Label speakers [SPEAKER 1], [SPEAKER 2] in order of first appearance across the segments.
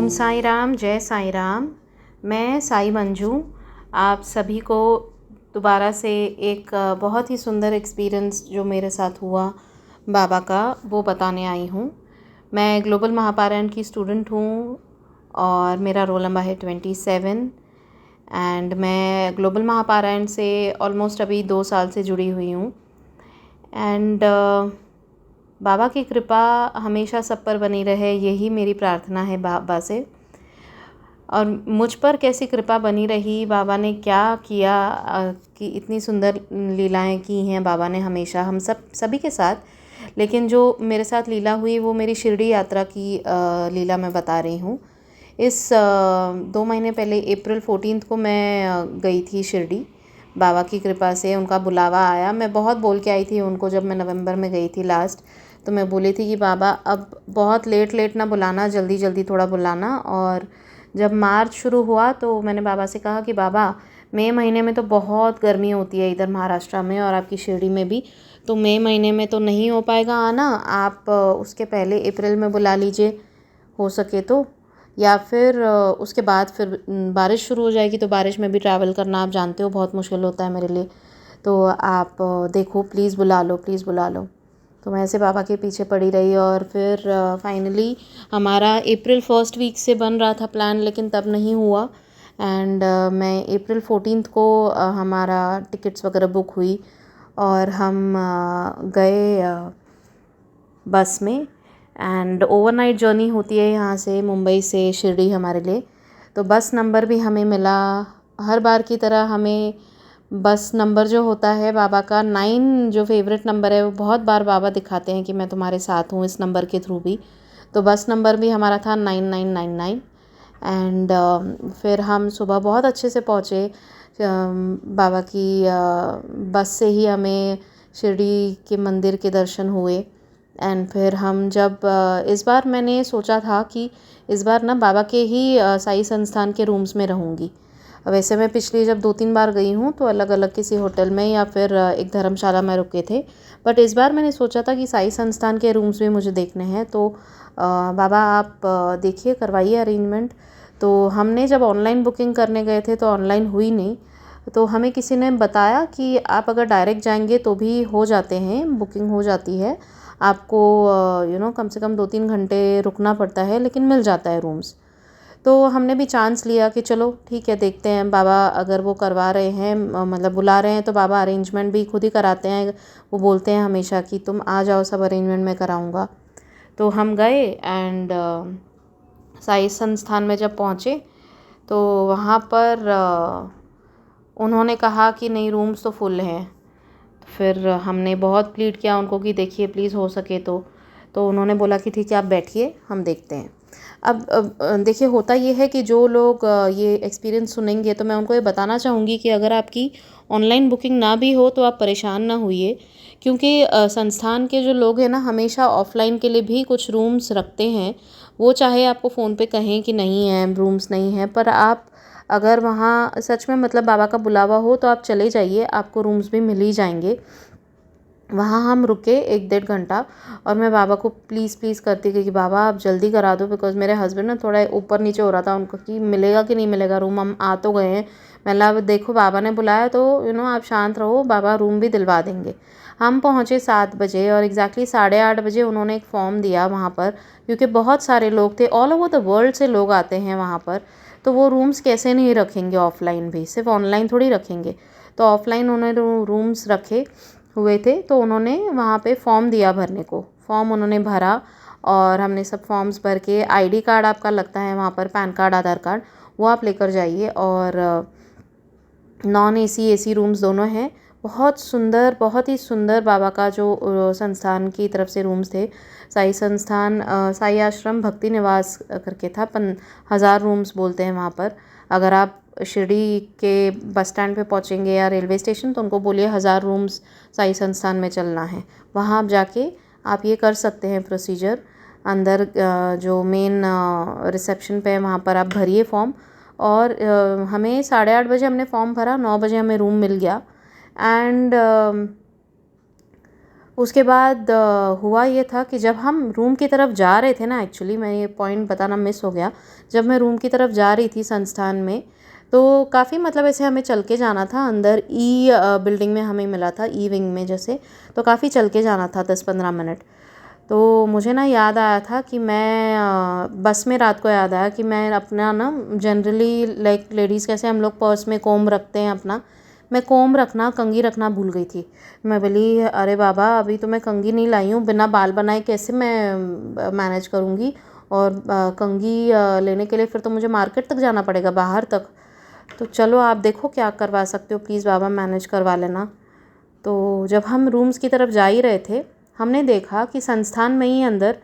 [SPEAKER 1] ओम साई राम, जय साई राम। मैं साई मंजू आप सभी को दोबारा से एक बहुत ही सुंदर एक्सपीरियंस जो मेरे साथ हुआ बाबा का वो बताने आई हूँ। मैं ग्लोबल महापारायण की स्टूडेंट हूँ और मेरा रोल नंबर है 27 एंड मैं ग्लोबल महापारायण से ऑलमोस्ट अभी 2 साल से जुड़ी हुई हूँ। एंड बाबा की कृपा हमेशा सब पर बनी रहे, यही मेरी प्रार्थना है बाबा से। और मुझ पर कैसी कृपा बनी रही, बाबा ने क्या किया कि इतनी सुंदर लीलाएं की हैं बाबा ने हमेशा हम सभी के साथ। लेकिन जो मेरे साथ लीला हुई वो मेरी शिरडी यात्रा की लीला मैं बता रही हूँ। इस 2 महीने पहले अप्रैल 14 को मैं गई थी शिरडी। बाबा की कृपा से उनका बुलावा आया। मैं बहुत बोल के आई थी उनको जब मैं नवंबर में गई थी लास्ट। तो मैं बोली थी कि बाबा अब बहुत लेट ना बुलाना, जल्दी जल्दी थोड़ा बुलाना। और जब मार्च शुरू हुआ तो मैंने बाबा से कहा कि बाबा मई महीने में तो बहुत गर्मी होती है इधर महाराष्ट्र में और आपकी शिरडी में भी, तो मई महीने में तो नहीं हो पाएगा आना, आप उसके पहले अप्रैल में बुला लीजिए हो सके तो। या फिर उसके बाद फिर बारिश शुरू हो जाएगी तो बारिश में भी ट्रैवल करना आप जानते हो बहुत मुश्किल होता है मेरे लिए। तो आप देखो प्लीज़ बुला लो, प्लीज़ बुला लो। तो मैं ऐसे बाबा के पीछे पड़ी रही और फिर फाइनली हमारा अप्रैल फर्स्ट वीक से बन रहा था प्लान, लेकिन तब नहीं हुआ। एंड मैं अप्रैल 14 को हमारा टिकट्स वगैरह बुक हुई और हम गए बस में। एंड ओवरनाइट जर्नी होती है यहाँ से मुंबई से शिरडी हमारे लिए। तो बस नंबर भी हमें मिला हर बार की तरह। हमें बस नंबर जो होता है बाबा का 9 जो फेवरेट नंबर है वो बहुत बार बाबा दिखाते हैं कि मैं तुम्हारे साथ हूँ इस नंबर के थ्रू भी। तो बस नंबर भी हमारा था 9999। एंड फिर हम सुबह बहुत अच्छे से पहुँचे। बाबा की बस से ही हमें शिरडी के मंदिर के दर्शन हुए। एंड फिर हम जब इस बार मैंने सोचा था कि इस बार ना बाबा के ही साई संस्थान के रूम्स में रहूँगी। वैसे मैं पिछली जब 2-3 बार गई हूँ तो अलग अलग किसी होटल में या फिर एक धर्मशाला में रुके थे, बट इस बार मैंने सोचा था कि साई संस्थान के रूम्स भी मुझे देखने हैं। तो बाबा आप देखिए करवाइए अरेंजमेंट। तो हमने जब ऑनलाइन बुकिंग करने गए थे तो ऑनलाइन हुई नहीं। तो हमें किसी ने बताया कि आप अगर डायरेक्ट जाएंगे तो भी हो जाते हैं, बुकिंग हो जाती है आपको, कम से कम 2-3 घंटे रुकना पड़ता है लेकिन मिल जाता है रूम्स। तो हमने भी चांस लिया कि चलो ठीक है देखते हैं, बाबा अगर वो करवा रहे हैं मतलब बुला रहे हैं तो बाबा अरेंजमेंट भी खुद ही कराते हैं। वो बोलते हैं हमेशा कि तुम आ जाओ, सब अरेंजमेंट मैं कराऊंगा। तो हम गए एंड साई संस्थान में जब पहुँचे तो वहाँ पर उन्होंने कहा कि नहीं रूम्स तो फुल हैं। फिर हमने बहुत प्लीड किया उनको कि देखिए प्लीज़ हो सके तो उन्होंने बोला कि ठीक है आप बैठिए हम देखते हैं। अब देखिए होता ये है कि जो लोग ये एक्सपीरियंस सुनेंगे तो मैं उनको ये बताना चाहूँगी कि अगर आपकी ऑनलाइन बुकिंग ना भी हो तो आप परेशान ना होइए, क्योंकि संस्थान के जो लोग हैं ना हमेशा ऑफलाइन के लिए भी कुछ रूम्स रखते हैं। वो चाहे आपको फ़ोन पे कहें कि नहीं है रूम्स नहीं है, पर आप अगर वहाँ सच में मतलब बाबा का बुलावा हो तो आप चले जाइए, आपको रूम्स भी मिल ही जाएंगे। वहाँ हम रुके 1-1.5 घंटा और मैं बाबा को प्लीज़ करती गई कि बाबा आप जल्दी करा दो, बिकॉज़ मेरे हस्बैंड ना थोड़ा ऊपर नीचे हो रहा था उनको कि मिलेगा कि नहीं मिलेगा रूम, हम आ तो गए हैं। मैंने अब देखो बाबा ने बुलाया तो आप शांत रहो, बाबा रूम भी दिलवा देंगे। हम पहुँचे 7 बजे और एग्जैक्टली 8:30 बजे उन्होंने एक फॉर्म दिया वहाँ पर, क्योंकि बहुत सारे लोग थे, ऑल ओवर द वर्ल्ड से लोग आते हैं वहाँ पर। तो वो रूम्स कैसे नहीं रखेंगे ऑफलाइन भी, सिर्फ ऑनलाइन थोड़ी रखेंगे। तो ऑफलाइन उन्होंने रूम्स रखे हुए थे। तो उन्होंने वहाँ पे फॉर्म दिया भरने को, फॉर्म उन्होंने भरा और हमने सब फॉर्म्स भर के, आईडी कार्ड आपका लगता है वहाँ पर, पैन कार्ड आधार कार्ड वो आप लेकर जाइए। और नॉन एसी एसी रूम्स दोनों हैं। बहुत सुंदर, बहुत ही सुंदर बाबा का जो संस्थान की तरफ से रूम्स थे। साई संस्थान साई आश्रम भक्ति निवास करके था, 1000 रूम्स बोलते हैं वहाँ पर। अगर आप शिरडी के बस स्टैंड पे पहुँचेंगे या रेलवे स्टेशन तो उनको बोलिए 1000 रूम्स साई संस्थान में चलना है। वहाँ आप जाके आप ये कर सकते हैं प्रोसीजर। अंदर जो मेन रिसेप्शन पे है वहाँ पर आप भरिए फॉर्म। और हमें 8:30 बजे हमने फॉर्म भरा, 9 बजे हमें रूम मिल गया। एंड उसके बाद हुआ ये था कि जब हम रूम की तरफ जा रहे थे ना, एक्चुअली मैं ये पॉइंट बताना मिस हो गया। जब मैं रूम की तरफ जा रही थी संस्थान में, तो काफ़ी मतलब ऐसे हमें चल के जाना था अंदर। बिल्डिंग में हमें मिला था, ई विंग में जैसे, तो काफ़ी चल के जाना था 10-15 मिनट। तो मुझे ना याद आया था कि मैं बस में रात को याद आया कि मैं अपना ना, जनरली लाइक लेडीज़ कैसे हम लोग पर्स में कोम रखते हैं अपना, मैं कोम रखना, कंघी रखना भूल गई थी। मैं बोली अरे बाबा, अभी तो मैं कंघी नहीं लाई हूँ, बिना बाल बनाए कैसे मैं मैनेज करूँगी। और कंघी लेने के लिए फिर तो मुझे मार्केट तक जाना पड़ेगा, बाहर तक। तो चलो आप देखो क्या करवा सकते हो, प्लीज़ बाबा मैनेज करवा लेना। तो जब हम रूम्स की तरफ जा ही रहे थे, हमने देखा कि संस्थान में ही अंदर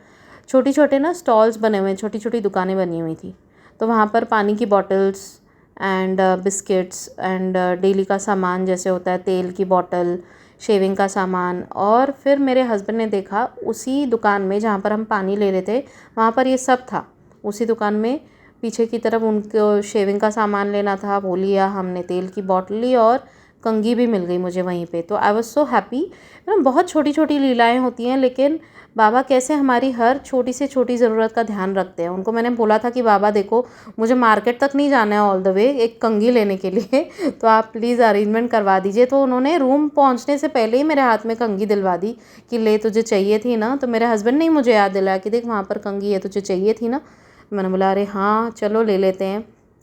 [SPEAKER 1] छोटी छोटे ना स्टॉल्स बने हुए हैं, छोटी छोटी दुकानें बनी हुई थी। तो वहाँ पर पानी की bottles and biscuits and daily का सामान जैसे होता है, तेल की बॉटल, शेविंग का सामान। और फिर मेरे हस्बैंड ने देखा उसी दुकान में जहाँ पर हम पानी ले रहे थे, वहाँ पर ये सब था। उसी दुकान में पीछे की तरफ उनको शेविंग का सामान लेना था, वो लिया हमने, तेल की बॉटल ली और कंघी भी मिल गई मुझे वहीं पे। तो आई वॉज सो हैप्पी। ना बहुत छोटी छोटी लीलाएं होती हैं, लेकिन बाबा कैसे हमारी हर छोटी से छोटी ज़रूरत का ध्यान रखते हैं। उनको मैंने बोला था कि बाबा देखो, मुझे मार्केट तक नहीं जाना है ऑल द वे एक कंघी लेने के लिए तो आप प्लीज़ अरेंजमेंट करवा दीजिए। तो उन्होंने रूम पहुंचने से पहले ही मेरे हाथ में कंघी दिलवा दी कि ले, तुझे चाहिए थी ना। तो मेरे हस्बैंड ने ही मुझे याद दिलाया कि देख वहाँ पर कंघी है, तुझे चाहिए थी ना। मैंने बोला अरे हाँ चलो ले लेते हैं।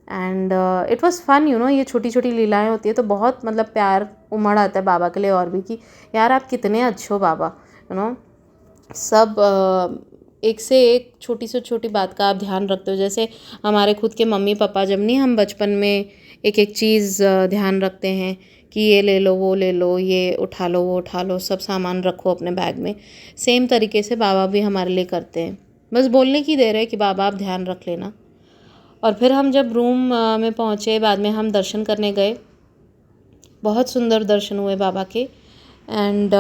[SPEAKER 1] एंड इट वाज फन, ये छोटी छोटी लीलाएं होती है तो बहुत मतलब प्यार उमड़ आता है बाबा के लिए और भी, कि यार आप कितने अच्छे हो बाबा। सब एक से एक छोटी से छोटी बात का आप ध्यान रखते हो। जैसे हमारे खुद के मम्मी पापा, जब नहीं हम बचपन में एक एक चीज़ ध्यान रखते हैं कि ये ले लो, वो ले लो, ये उठा लो, वो उठा लो, सब सामान रखो अपने बैग में, सेम तरीके से बाबा भी हमारे लिए करते हैं। बस बोलने की देर है कि बाबा आप ध्यान रख लेना। और फिर हम जब रूम में पहुँचे, बाद में हम दर्शन करने गए। बहुत सुंदर दर्शन हुए बाबा के। एंड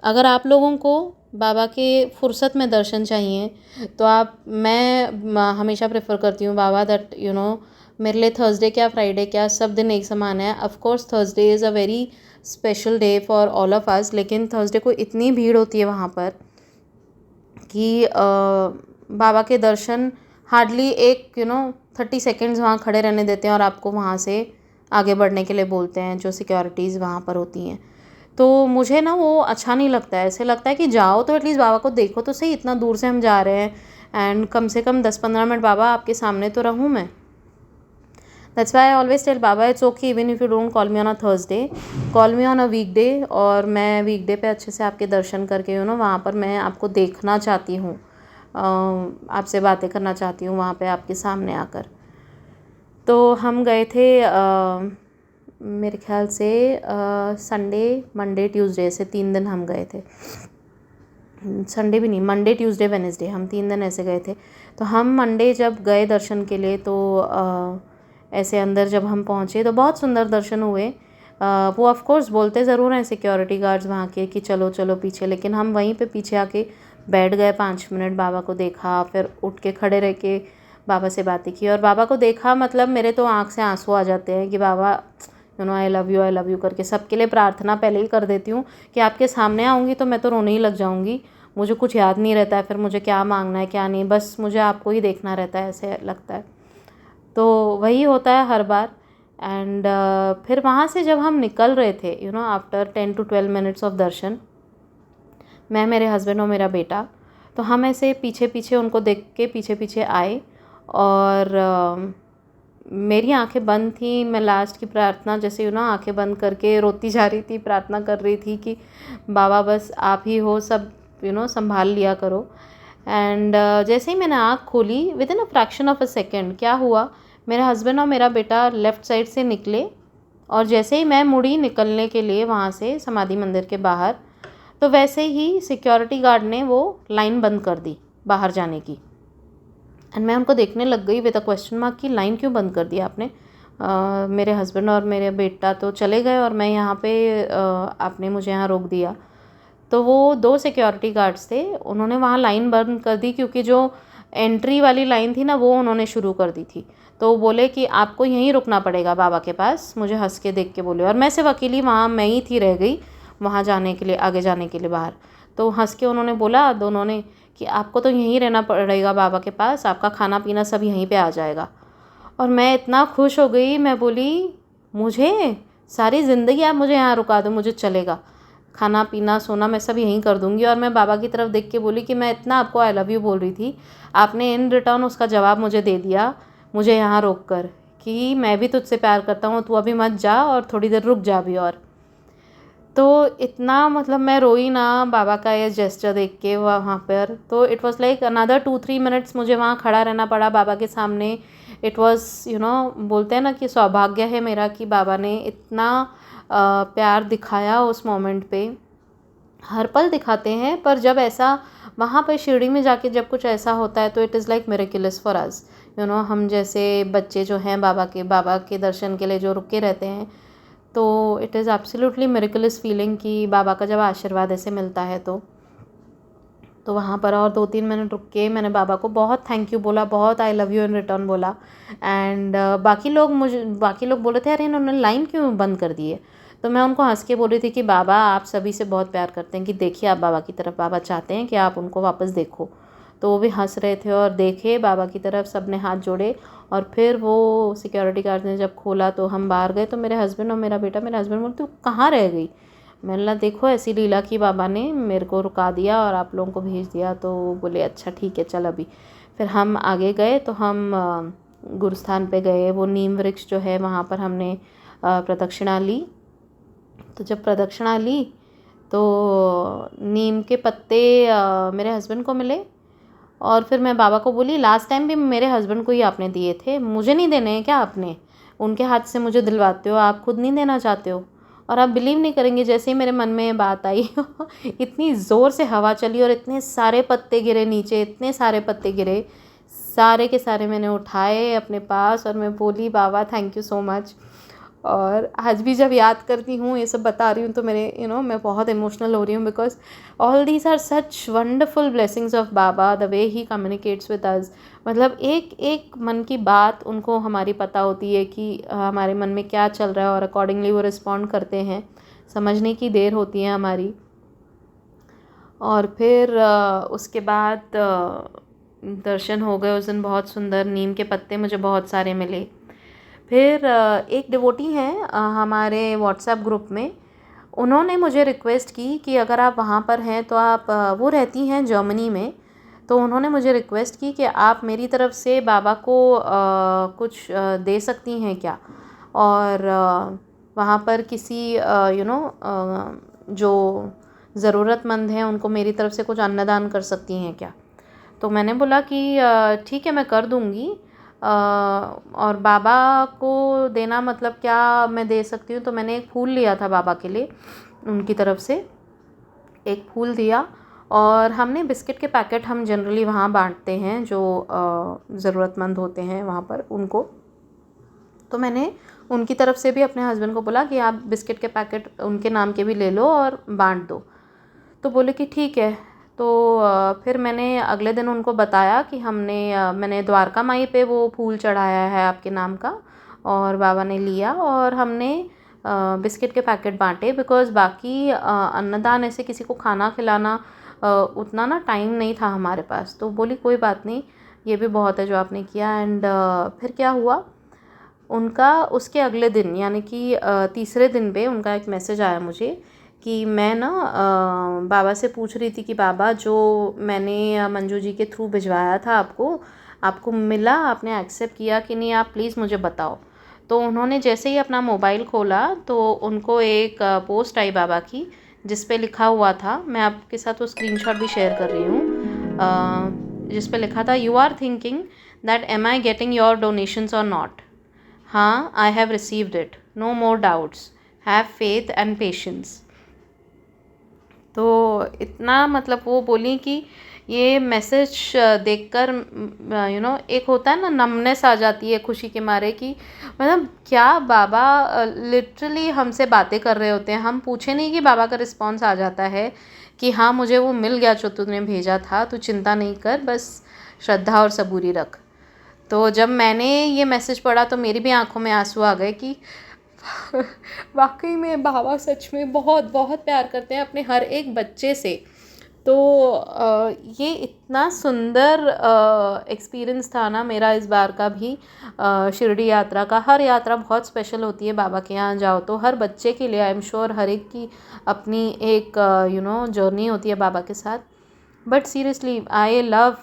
[SPEAKER 1] अगर आप लोगों को बाबा के फुर्सत में दर्शन चाहिए तो मैं हमेशा प्रेफर करती हूँ बाबा दैट मेरे लिए थर्सडे क्या फ्राइडे क्या सब दिन एक समान है। Of course Thursday is a very special day for all of अस, लेकिन थर्सडे को इतनी भीड़ होती है वहाँ पर कि बाबा के दर्शन हार्डली एक 30 सेकेंड्स वहाँ खड़े रहने देते हैं और आपको वहाँ से आगे बढ़ने के लिए बोलते हैं, जो सिक्योरिटीज़ वहाँ पर होती हैं। तो मुझे ना वो अच्छा नहीं लगता है। ऐसे लगता है कि जाओ तो एटलीस्ट बाबा को देखो तो सही, इतना दूर से हम जा रहे हैं एंड कम से कम 10-15 मिनट बाबा आपके सामने तो रहूँ मैं। That's why I always tell Baba it's okay even if you don't call me on a Thursday, call me on a weekday. और मैं वीकडे पे अच्छे से आपके दर्शन करके वहाँ पर मैं आपको देखना चाहती हूँ, आपसे बातें करना चाहती हूँ वहाँ पे आपके सामने आकर। तो हम गए थे मेरे ख्याल से संडे मंडे ट्यूसडे से 3 दिन हम गए थे। संडे भी नहीं, मंडे ट्यूसडे वेडनेसडे, हम 3 दिन ऐसे गए थे। तो हम मंडे जब गए दर्शन के लिए तो ऐसे अंदर जब हम पहुँचे तो बहुत सुंदर दर्शन हुए। वो ऑफ कोर्स बोलते ज़रूर हैं सिक्योरिटी गार्ड्स वहाँ के कि चलो चलो पीछे, लेकिन हम वहीं पे पीछे आके बैठ गए, 5 मिनट बाबा को देखा, फिर उठ के खड़े रह के बाबा से बातें की। और बाबा को देखा मतलब मेरे तो आँख से आंसू आ जाते हैं कि बाबा आई लव यू करके सबके लिए प्रार्थना पहले ही कर देती हूँ कि आपके सामने आऊँगी तो मैं तो रोने ही लग जाऊँगी। मुझे कुछ याद नहीं रहता है फिर मुझे क्या मांगना है क्या नहीं, बस मुझे आपको ही देखना रहता है, ऐसे लगता है। तो वही होता है हर बार। एंड फिर वहाँ से जब हम निकल रहे थे आफ्टर 10 to 12 मिनट्स ऑफ दर्शन, मैं, मेरे हस्बैंड और मेरा बेटा, तो हम ऐसे पीछे पीछे उनको देख के पीछे पीछे आए। और मेरी आंखें बंद थी, मैं लास्ट की प्रार्थना जैसे आंखें बंद करके रोती जा रही थी, प्रार्थना कर रही थी कि बाबा बस आप ही हो, सब संभाल लिया करो। एंड जैसे ही मैंने आँख खोली, with in a fraction of a second क्या हुआ, मेरे हस्बैंड और मेरा बेटा लेफ़्ट साइड से निकले और जैसे ही मैं मुड़ी निकलने के लिए वहाँ से समाधि मंदिर के बाहर, तो वैसे ही सिक्योरिटी गार्ड ने वो लाइन बंद कर दी बाहर जाने की। एंड मैं उनको देखने लग गई विद अ क्वेश्चन मार्क कि लाइन क्यों बंद कर दी आपने। मेरे हस्बैंड और मेरे बेटा तो चले गए और मैं यहाँ पे आपने मुझे यहाँ रोक दिया। तो वो 2 सिक्योरिटी गार्ड्स थे, उन्होंने वहाँ लाइन बंद कर दी क्योंकि जो एंट्री वाली लाइन थी ना वो उन्होंने शुरू कर दी थी। तो वो बोले कि आपको यहीं रुकना पड़ेगा बाबा के पास, मुझे हंस के देख के बोले। और मैं सिर्फ अकेली वहाँ मैं ही थी रह गई, वहाँ जाने के लिए, आगे जाने के लिए बाहर। तो हंस के उन्होंने बोला दोनों ने कि आपको तो यहीं रहना पड़ेगा बाबा के पास, आपका खाना पीना सब यहीं पे आ जाएगा। और मैं इतना खुश हो गई, मैं बोली मुझे सारी ज़िंदगी आप मुझे यहाँ रुका दो, मुझे चलेगा, खाना पीना सोना मैं सब यहीं कर दूँगी। और मैं बाबा की तरफ देख के बोली कि मैं इतना आपको आई लव यू बोल रही थी, आपने इन रिटर्न उसका जवाब मुझे दे दिया, मुझे यहाँ रोक कर, कि मैं भी तुझसे प्यार करता हूँ, तू अभी मत जा और थोड़ी देर रुक जा भी। और तो इतना मतलब मैं रोई ना बाबा का ये जेस्चर देख के वहाँ पर। तो it was like another 2-3 minutes मुझे वहाँ खड़ा रहना पड़ा बाबा के सामने। इट वाज बोलते हैं ना कि सौभाग्य है मेरा कि बाबा ने इतना प्यार दिखाया उस मोमेंट पे। हर पल दिखाते हैं, पर जब ऐसा वहाँ पर शिरडी में जाके जब कुछ ऐसा होता है तो it is like miraculous for us. हम जैसे बच्चे जो हैं बाबा के दर्शन के लिए जो रुके रहते हैं, तो it is absolutely miraculous feeling कि बाबा का जब आशीर्वाद ऐसे मिलता है। तो वहाँ पर और 2-3 मिनट रुक के मैंने बाबा को बहुत थैंक यू बोला, बहुत I love you in return बोला। एंड बाकी लोग बोल रहे थे अरे इन्होंने लाइन क्यों बंद कर दी है। तो मैं उनको हंस के बोल रही थी कि बाबा आप सभी से बहुत प्यार करते हैं, कि देखिए आप बाबा की तरफ, बाबा चाहते हैं कि आप उनको वापस देखो। तो वो भी हंस रहे थे और देखे बाबा की तरफ, सब ने हाथ जोड़े। और फिर वो सिक्योरिटी गार्ड ने जब खोला तो हम बाहर गए। तो मेरे हस्बैंड और मेरा बेटा, मेरा हस्बैंड बोलते तू कहाँ रह गई। मैंने बोला देखो ऐसी लीला की बाबा ने मेरे को रुका दिया और आप लोगों को भेज दिया। तो बोले अच्छा ठीक है चल अभी। फिर हम आगे गए तो हम गुरुस्थान पे गए, वो नीम वृक्ष जो है वहाँ पर हमने प्रदक्षिणा ली। तो जब प्रदक्षिणा ली तो नीम के पत्ते मेरे हस्बैंड को मिले। और फिर मैं बाबा को बोली लास्ट टाइम भी मेरे हस्बैंड को ही आपने दिए थे, मुझे नहीं देने हैं क्या आपने, उनके हाथ से मुझे दिलवाते हो, आप खुद नहीं देना चाहते हो। और आप बिलीव नहीं करेंगे, जैसे ही मेरे मन में ये बात आई इतनी ज़ोर से हवा चली और इतने सारे पत्ते गिरे नीचे, इतने सारे पत्ते गिरे, सारे के सारे मैंने उठाए अपने पास और मैं बोली बाबा थैंक यू सो मच। और आज भी जब याद करती हूँ ये सब बता रही हूँ तो मेरे मैं बहुत इमोशनल हो रही हूँ, because all these are such wonderful blessings of Baba, the way he communicates with us. मतलब एक एक मन की बात उनको हमारी पता होती है कि हमारे मन में क्या चल रहा है और अकॉर्डिंगली वो रिस्पॉन्ड करते हैं, समझने की देर होती है हमारी। और फिर उसके बाद दर्शन हो गए उस दिन, बहुत सुंदर नीम के पत्ते मुझे बहुत सारे मिले। फिर एक डिवोटी हैं हमारे व्हाट्सएप ग्रुप में, उन्होंने मुझे रिक्वेस्ट की कि अगर आप वहाँ पर हैं तो आप वो रहती हैं जर्मनी में, तो उन्होंने मुझे रिक्वेस्ट की कि आप मेरी तरफ से बाबा को कुछ दे सकती हैं क्या। और वहाँ पर किसी जो ज़रूरतमंद हैं उनको मेरी तरफ से कुछ अन्नदान कर सकती हैं क्या। तो मैंने बोला कि ठीक है मैं कर दूँगी। और बाबा को देना मतलब क्या मैं दे सकती हूँ। तो मैंने एक फूल लिया था बाबा के लिए, उनकी तरफ से एक फूल दिया। और हमने बिस्किट के पैकेट हम जनरली वहाँ बांटते हैं जो ज़रूरतमंद होते हैं वहाँ पर उनको। तो मैंने उनकी तरफ से भी अपने हस्बैंड को बोला कि आप बिस्किट के पैकेट उनके नाम के भी ले लो और बांट दो। तो बोले कि ठीक है। तो फिर मैंने अगले दिन उनको बताया कि मैंने द्वारका माई पे वो फूल चढ़ाया है आपके नाम का, और बाबा ने लिया और हमने बिस्किट के पैकेट बांटे। बिकॉज़ बाकी अन्नदान ऐसे किसी को खाना खिलाना उतना ना टाइम नहीं था हमारे पास। तो बोली कोई बात नहीं, ये भी बहुत है जो आपने किया। एंड फिर क्या हुआ, उनका उसके अगले दिन यानी कि तीसरे दिन पे उनका एक मैसेज आया मुझे कि मैं ना बाबा से पूछ रही थी कि बाबा जो मैंने मंजू जी के थ्रू भिजवाया था आपको मिला, आपने एक्सेप्ट किया कि नहीं, आप प्लीज़ मुझे बताओ। तो उन्होंने जैसे ही अपना मोबाइल खोला तो उनको एक पोस्ट आई बाबा की, जिस पे लिखा हुआ था, मैं आपके साथ वो स्क्रीनशॉट भी शेयर कर रही हूँ, जिस पे लिखा था you are thinking that am I getting your donations और नॉट। हाँ, I have received it, no more doubts, have faith and patience. तो इतना मतलब वो बोली कि ये मैसेज देखकर एक होता है ना नमनेस आ जाती है खुशी के मारे कि मतलब क्या बाबा लिटरली हमसे बातें कर रहे होते हैं। हम पूछे नहीं कि बाबा का रिस्पॉन्स आ जाता है कि हाँ मुझे वो मिल गया जो तूने भेजा था, तू चिंता नहीं कर, बस श्रद्धा और सबूरी रख। तो जब मैंने ये मैसेज पढ़ा तो मेरी भी आंखों में आंसू आ गए कि वाकई में बाबा सच में बहुत बहुत प्यार करते हैं अपने हर एक बच्चे से। तो ये इतना सुंदर एक्सपीरियंस था ना मेरा इस बार का भी। शिरडी यात्रा का, हर यात्रा बहुत स्पेशल होती है बाबा के यहाँ जाओ तो, हर बच्चे के लिए आई एम श्योर हर एक की अपनी एक जर्नी होती है बाबा के साथ। But seriously I love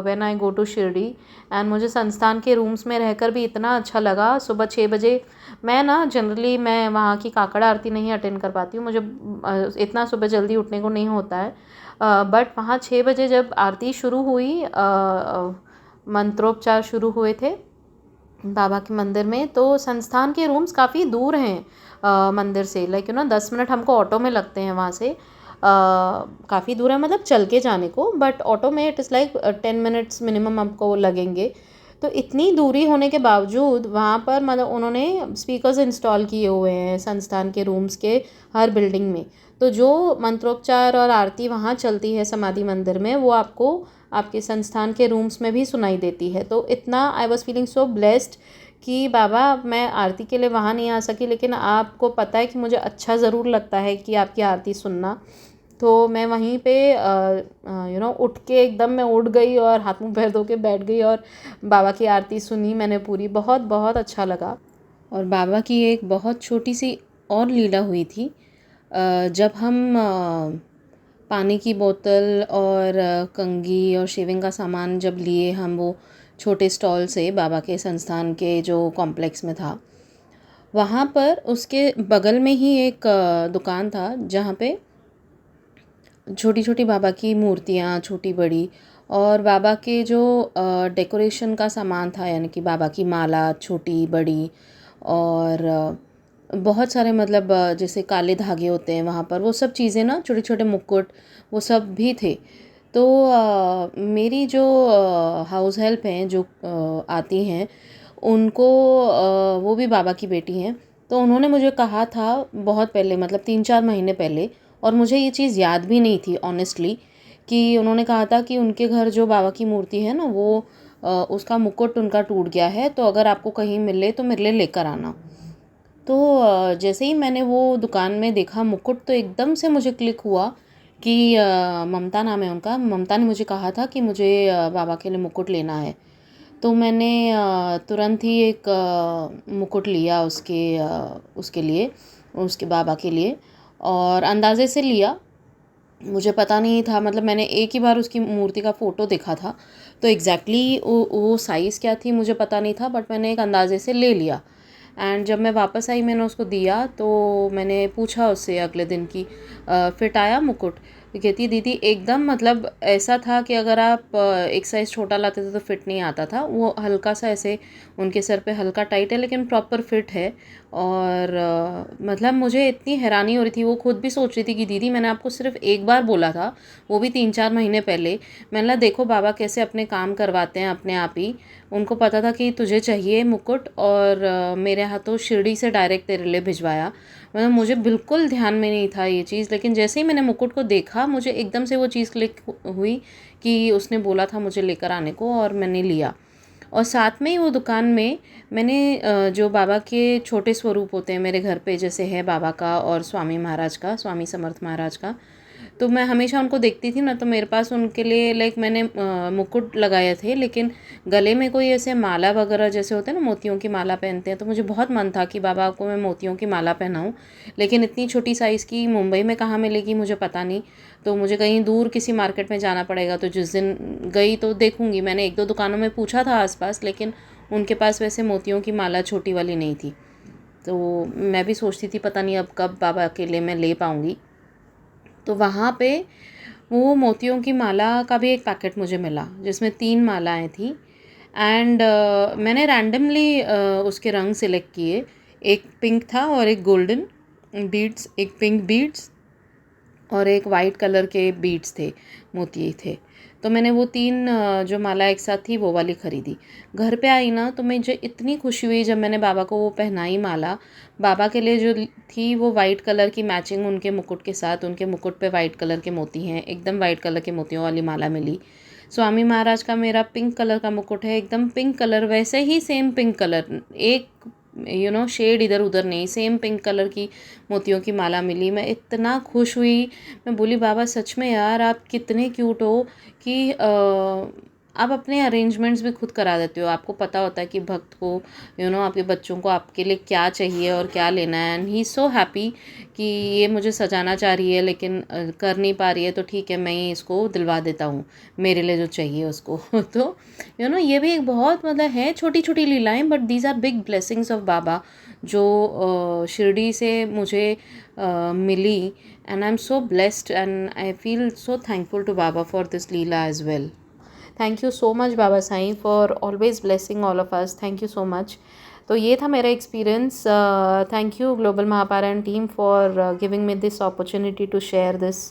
[SPEAKER 1] when I go to Shirdi. And मुझे संस्थान के रूम्स में रहकर भी इतना अच्छा लगा। सुबह 6 बजे मैं ना जनरली मैं वहाँ की काकड़ आरती नहीं अटेंड कर पाती हूँ, मुझे इतना सुबह जल्दी उठने को नहीं होता है। बट वहाँ 6 बजे जब आरती शुरू हुई, मंत्रोपचार शुरू हुए थे बाबा के मंदिर में, तो संस्थान के रूम्स काफ़ी दूर हैं मंदिर से, लाइक 10 मिनट हमको ऑटो में लगते हैं वहाँ से। काफ़ी दूर है मतलब चल के जाने को, बट ऑटो में it is like 10 minutes minimum हमको लगेंगे। तो इतनी दूरी होने के बावजूद वहाँ पर मतलब उन्होंने स्पीकर्स इंस्टॉल किए हुए हैं संस्थान के रूम्स के हर बिल्डिंग में। तो जो मंत्रोपचार और आरती वहाँ चलती है समाधि मंदिर में, वो आपको आपके संस्थान के रूम्स में भी सुनाई देती है। तो इतना I was feeling so blessed कि बाबा मैं आरती के लिए वहाँ नहीं आ सकी, लेकिन आपको पता है कि मुझे अच्छा ज़रूर लगता है कि आपकी आरती सुनना। तो मैं वहीं पे उठ के एकदम मैं उठ गई और हाथ मुंह पैर धो के बैठ गई और बाबा की आरती सुनी मैंने पूरी। बहुत बहुत अच्छा लगा। और बाबा की एक बहुत छोटी सी और लीला हुई थी। जब हम पानी की बोतल और कंघी और शेविंग का सामान जब लिए हम वो छोटे स्टॉल से बाबा के संस्थान के जो कॉम्प्लेक्स में था, वहाँ पर उसके बगल में ही एक दुकान था जहाँ पे छोटी छोटी बाबा की मूर्तियाँ, छोटी बड़ी, और बाबा के जो डेकोरेशन का सामान था, यानी कि बाबा की माला छोटी बड़ी, और बहुत सारे मतलब जैसे काले धागे होते हैं वहाँ पर, वो सब चीज़ें ना, छोटे छोटे मुकुट, वो सब भी थे। तो मेरी जो हाउस हेल्प हैं जो आती हैं उनको वो भी बाबा की बेटी हैं। तो उन्होंने मुझे कहा था बहुत पहले, मतलब 3-4 महीने पहले, और मुझे ये चीज़ याद भी नहीं थी ऑनेस्टली, कि उन्होंने कहा था कि उनके घर जो बाबा की मूर्ति है ना, वो उसका मुकुट उनका टूट गया है, तो अगर आपको कहीं मिले तो मेरे लिए लेकर आना। तो जैसे ही मैंने वो दुकान में देखा मुकुट, तो एकदम से मुझे क्लिक हुआ कि ममता नाम है उनका, ममता ने मुझे कहा था कि मुझे बाबा के लिए मुकुट लेना है। तो मैंने तुरंत ही एक मुकुट लिया उसके लिए, उसके बाबा के लिए, और अंदाज़े से लिया। मुझे पता नहीं था, मतलब मैंने एक ही बार उसकी मूर्ति का फ़ोटो देखा था, तो एग्जैक्टली वो साइज़ क्या थी मुझे पता नहीं था, बट मैंने एक अंदाज़े से ले लिया। एंड जब मैं वापस आई मैंने उसको दिया, तो मैंने पूछा उससे अगले दिन की फिट आया मुकुट? तो कहती दीदी एकदम, मतलब ऐसा था कि अगर आप एक साइज़ छोटा लाते थे तो फिट नहीं आता था, वो हल्का सा ऐसे उनके सर पे हल्का टाइट है लेकिन प्रॉपर फिट है। और मतलब मुझे इतनी हैरानी हो रही थी, वो खुद भी सोच रही थी कि दीदी मैंने आपको सिर्फ एक बार बोला था, वो भी 3-4 महीने पहले। मैंने कहा देखो बाबा कैसे अपने काम करवाते हैं अपने आप ही, उनको पता था कि तुझे चाहिए मुकुट, और मेरे हाथों शिरडी से डायरेक्ट तेरे लिए भिजवाया। मतलब मुझे बिल्कुल ध्यान में नहीं था ये चीज़, लेकिन जैसे ही मैंने मुकुट को देखा मुझे एकदम से वो चीज़ क्लिक हुई कि उसने बोला था मुझे लेकर आने को, और मैंने लिया। और साथ में ही वो दुकान में मैंने जो बाबा के छोटे स्वरूप होते हैं मेरे घर पे, जैसे है बाबा का और स्वामी महाराज का, स्वामी समर्थ महाराज का, तो मैं हमेशा उनको देखती थी ना, तो मेरे पास उनके लिए लाइक मैंने मुकुट लगाए थे, लेकिन गले में कोई ऐसे माला वगैरह जैसे होते हैं ना, मोतियों की माला पहनते हैं, तो मुझे बहुत मन था कि बाबा को मैं मोतियों की माला पहनाऊँ, लेकिन इतनी छोटी साइज़ की मुंबई में कहाँ मिलेगी मुझे पता नहीं। तो मुझे कहीं दूर किसी मार्केट में जाना पड़ेगा, तो जिस दिन गई तो देखूँगी। मैंने 1-2 दुकानों में पूछा था आसपास, लेकिन उनके पास वैसे मोतियों की माला छोटी वाली नहीं थी। तो मैं भी सोचती थी पता नहीं अब कब बाबा के लिए मैं ले पाऊँगी। तो वहाँ पे वो मोतियों की माला का भी एक पैकेट मुझे मिला जिसमें 3 मालाएँ थी। एंड मैंने रैंडमली उसके रंग सिलेक्ट किए। एक पिंक था और एक गोल्डन बीड्स, एक पिंक बीड्स और एक वाइट कलर के बीड्स थे, मोती थे। तो मैंने वो 3 जो माला एक साथ थी वो वाली ख़रीदी। घर पे आई ना तो मुझे इतनी खुशी हुई जब मैंने बाबा को वो पहनाई माला। बाबा के लिए जो थी वो वाइट कलर की मैचिंग उनके मुकुट के साथ, उनके मुकुट पे वाइट कलर के मोती हैं, एकदम वाइट कलर के मोतियों वाली माला मिली। स्वामी महाराज का मेरा पिंक कलर का मुकुट है, एकदम पिंक कलर, वैसे ही सेम पिंक कलर, एक शेड इधर उधर नहीं, सेम पिंक कलर की मोतियों की माला मिली। मैं इतना खुश हुई, मैं बोली बाबा सच में यार आप कितने क्यूट हो कि आप अपने अरेंजमेंट्स भी खुद करा देते हो। आपको पता होता है कि भक्त को आपके बच्चों को आपके लिए क्या चाहिए और क्या लेना है। एंड ही सो हैप्पी कि ये मुझे सजाना चाह रही है लेकिन कर नहीं पा रही है, तो ठीक है मैं ही इसको दिलवा देता हूँ मेरे लिए जो चाहिए उसको। तो ये भी एक बहुत मतलब है छोटी छोटी लीलाएं, but these are big blessings of Baba जो शिरडी से मुझे मिली। And I am so blessed and I feel so thankful to Baba for this leela as well. Thank you so much Baba Sai for always blessing all of us. Thank you so much. तो ये था मेरा experience. Thank you global Mahaparayan team for giving me this opportunity to share this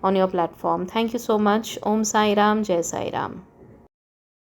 [SPEAKER 1] on your platform. Thank you so much. ओम साई राम, जय साई राम।